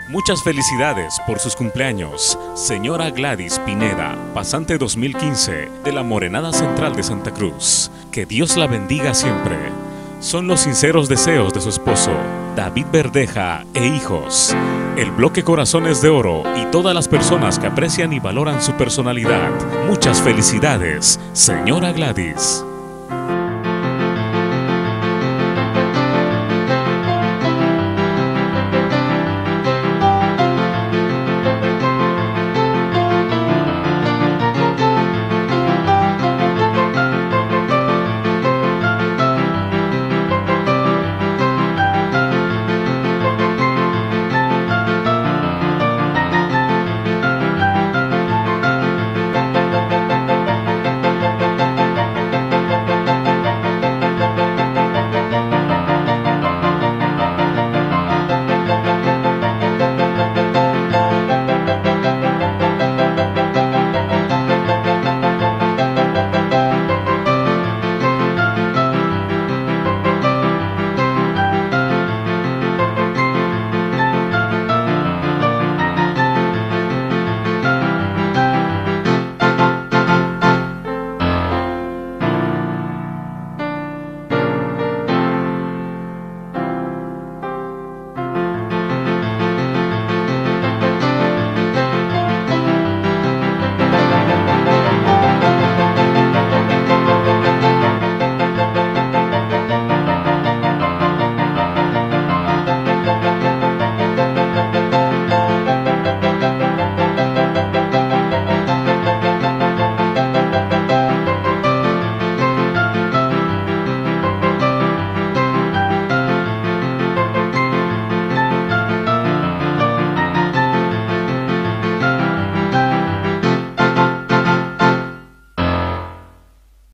Muchas felicidades por sus cumpleaños, señora Gladys Pineda, pasante 2015 de la Morenada Central de Santa Cruz. Que Dios la bendiga siempre. Son los sinceros deseos de su esposo, David Verdeja, e hijos. El bloque Corazones de Oro y todas las personas que aprecian y valoran su personalidad. Muchas felicidades, señora Gladys.